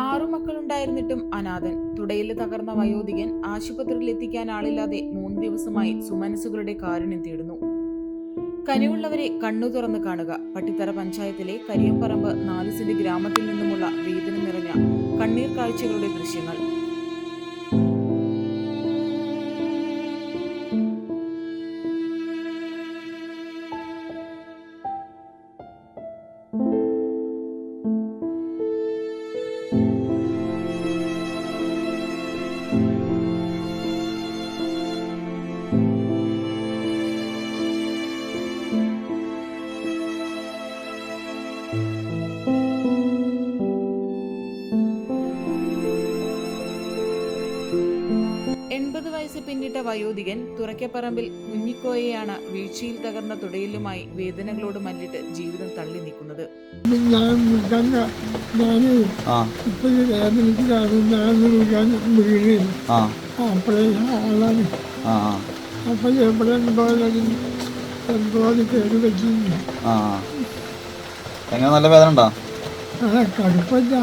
6 മക്കളുണ്ടായിരുന്നിട്ടും അനാഥൻ. തുടയിൽ തകർന്ന വയോധികൻ ആശുപത്രിയിൽ എത്തിക്കാൻ ആളില്ലാതെ 3 ദിവസമായി സുമനസുകളുടെ കാരുണ്യം തേടുന്നു. കനിവുള്ളവരെ കണ്ണു തുറന്ന് കാണുക. പട്ടിത്തറ പഞ്ചായത്തിലെ കരിയംപറമ്പ് 4 സെന്റ് ഗ്രാമത്തിൽ നിന്നുമുള്ള വേദന നിറഞ്ഞ കണ്ണീർ കാഴ്ചകളുടെ ദൃശ്യങ്ങൾ. വയസ്സ് പിന്നിട്ട വയോധികൻ തുറക്കപ്പറമ്പിൽ കുഞ്ഞിക്കോയെയാണ് വീഴ്ചയിൽ തകർന്ന തുടയിലുമായി വേദനകളോട് മല്ലിട്ട് ജീവിതം തള്ളി നീക്കുന്നത്. എങ്ങനെ നല്ല വേദന ഉണ്ടോ? കടുപ്പല്ല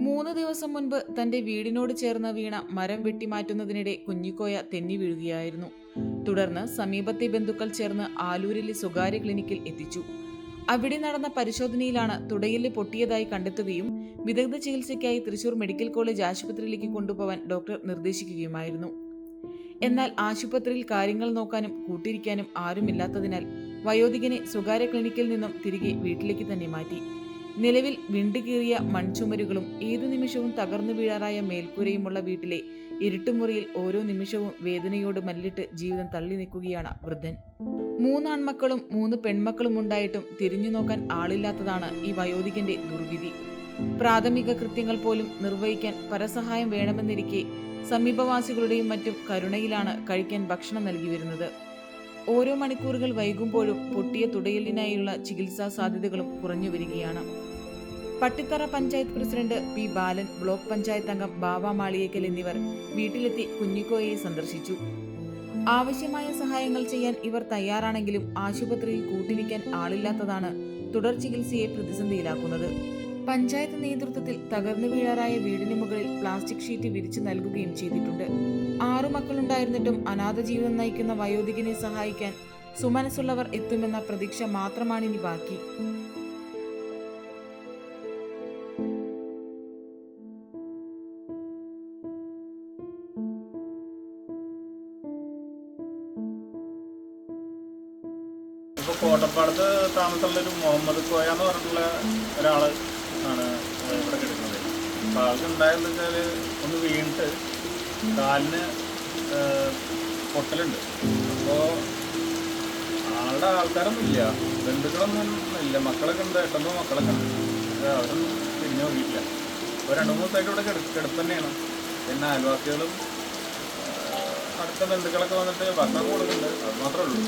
മൂന്ന് ദിവസം മുൻപ് തന്റെ വീടിനോട് ചേർന്ന് വീണ മരം വെട്ടിമാറ്റുന്നതിനിടെ കുഞ്ഞിക്കോയ തെന്നി വീഴുകയായിരുന്നു. തുടർന്ന് സമീപത്തെ ബന്ധുക്കൾ ചേർന്ന് ആലൂരിലെ സ്വകാര്യ ക്ലിനിക്കിൽ എത്തിച്ചു. അവിടെ നടന്ന പരിശോധനയിലാണ് തുടയിൽ പൊട്ടിയതായി കണ്ടെത്തുകയും വിദഗ്ധ ചികിത്സയ്ക്കായി തൃശൂർ മെഡിക്കൽ കോളേജ് ആശുപത്രിയിലേക്ക് കൊണ്ടുപോകാൻ ഡോക്ടർ നിർദ്ദേശിക്കുകയുമായിരുന്നു. എന്നാൽ ആശുപത്രിയിൽ കാര്യങ്ങൾ നോക്കാനും കൂട്ടിരിക്കാനും ആരുമില്ലാത്തതിനാൽ വയോധികനെ സ്വകാര്യ ക്ലിനിക്കിൽ നിന്നും തിരികെ വീട്ടിലേക്ക് തന്നെ മാറ്റി. നിലവിൽ വിണ്ടുകീറിയ മൺചുമരുകളും ഏതു നിമിഷവും തകർന്നു വീഴാറായ മേൽക്കൂരയുമുള്ള വീട്ടിലെ ഇരുട്ടുമുറിയിൽ ഓരോ നിമിഷവും വേദനയോട് മല്ലിട്ട് ജീവിതം തള്ളി നിൽക്കുകയാണ് വൃദ്ധൻ. 3 ആൺമക്കളും 3 പെൺമക്കളും ഉണ്ടായിട്ടും തിരിഞ്ഞു നോക്കാൻ ആളില്ലാത്തതാണ് ഈ വയോധികന്റെ ദുർവിധി. പ്രാഥമിക കൃത്യങ്ങൾ പോലും നിർവഹിക്കാൻ പരസഹായം വേണമെന്നിരിക്കെ സമീപവാസികളുടെയും മറ്റും കരുണയിലാണ് കഴിക്കാൻ ഭക്ഷണം നൽകി വരുന്നത്. ഓരോ മണിക്കൂറുകൾ വൈകുമ്പോഴും പൊട്ടിയ തുടയലിനായുള്ള ചികിത്സാ സാധ്യതകളും കുറഞ്ഞു വരികയാണ്. പട്ടിത്തറ പഞ്ചായത്ത് പ്രസിഡന്റ് പി ബാലൻ, ബ്ലോക്ക് പഞ്ചായത്ത് അംഗം ബാവ മാളിയേക്കൽ എന്നിവർ വീട്ടിലെത്തി കുഞ്ഞിക്കോയെ സന്ദർശിച്ചു. ആവശ്യമായ സഹായങ്ങൾ ചെയ്യാൻ ഇവർ തയ്യാറാണെങ്കിലും ആശുപത്രിയിൽ കൂട്ടിരിക്കാൻ ആളില്ലാത്തതാണ് തുടർ ചികിത്സയെ പ്രതിസന്ധിയിലാക്കുന്നത്. പഞ്ചായത്ത് നേതൃത്വത്തിൽ തകർന്നു വീഴാറായ വീടിന് മുകളിൽ പ്ലാസ്റ്റിക് ഷീറ്റ് വിരിച്ചു നൽകുകയും ചെയ്തിട്ടുണ്ട്. 6 മക്കളുണ്ടായിരുന്നിട്ടും അനാഥ ജീവിതം നയിക്കുന്ന വയോധികനെ സഹായിക്കാൻ സുമനസ്സുള്ളവർ എത്തുമെന്ന പ്രതീക്ഷ മാത്രമാണിനി ബാക്കി. ഇപ്പോൾ കോട്ടപ്പാടത്ത് താമസമുള്ളൊരു മുഹമ്മദ് കോയ എന്ന് പറഞ്ഞിട്ടുള്ള ഒരാൾ ആണ് ഇവിടെ കിടക്കുന്നത്. അപ്പോൾ ആൾക്ക് ഉണ്ടായെന്ന് വെച്ചാൽ ഒന്ന് വീണിട്ട് കാലിന് പൊട്ടലുണ്ട്. അപ്പോൾ ആളുടെ ആൾക്കാരൊന്നും ഇല്ല, ബന്ധുക്കളൊന്നും ഇല്ല, മക്കളൊക്കെ ഉണ്ട്, 8 മക്കളൊക്കെ ഉണ്ട്. അവരൊന്നും തിരിഞ്ഞു നോക്കിയില്ല. അപ്പോൾ 2-3 ദിവസമായിട്ട് ഇവിടെ കിടപ്പ് തന്നെയാണ്. പിന്നെ അയൽവാസികളും അടുത്ത ബന്ധുക്കളൊക്കെ വന്നിട്ട് ഭക്ഷണം കൊടുക്കുന്നുണ്ട്, അത് മാത്രമേ ഉള്ളൂ.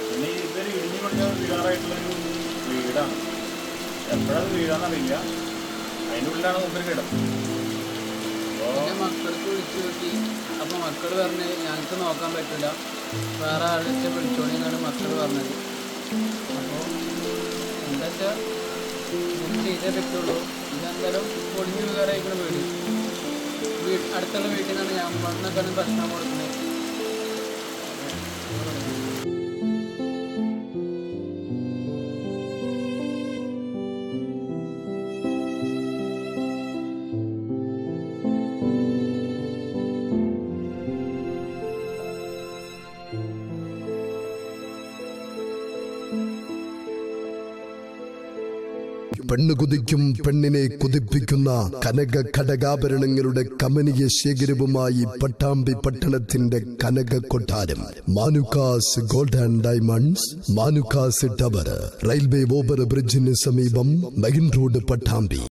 പിന്നെ ഇതൊരു ഇടിഞ്ഞു പൊളിഞ്ഞ വീടാറായിട്ടുള്ളൊരു വീടാണ്. എപ്പോഴത് വീഴാന്നറിയില്ല. അതിനുള്ളിലാണ് മുമ്പിൽ കിടപ്പ്. അപ്പോൾ മക്കൾക്ക് വിളിച്ചു നോക്കി. അപ്പോൾ മക്കൾ പറഞ്ഞ് ഞങ്ങൾക്ക് നോക്കാൻ പറ്റില്ല, വേറെ ആളെ വിളിച്ചോളി എന്നാണ് മക്കൾ പറഞ്ഞത്. അപ്പോൾ എന്താ വെച്ചാൽ ബുക്ക് ചെയ്തേ പറ്റുള്ളൂ. ഇതെന്തായാലും പൊടിഞ്ഞു വീറായിരിക്കണം വീട്. അടുത്തുള്ള വീട്ടിൽ നിന്നാണ് ഞാൻ വന്നൊക്കെയാണ് ഭക്ഷണം കൊടുക്കുന്നത്. പെണ്ണ് കുതിക്കും പെണ്ണിനെ കുതിപ്പിക്കുന്ന കനക ഘടകാഭരണങ്ങളുടെ കമനീയ ശേഖരവുമായി പട്ടാമ്പി പട്ടണത്തിന്റെ കനക കൊട്ടാരം Manukkas gold and diamonds, Manukkas tower, railway over ബ്രിഡ്ജിന് സമീപം മെയിൻ റോഡ്, പട്ടാമ്പി.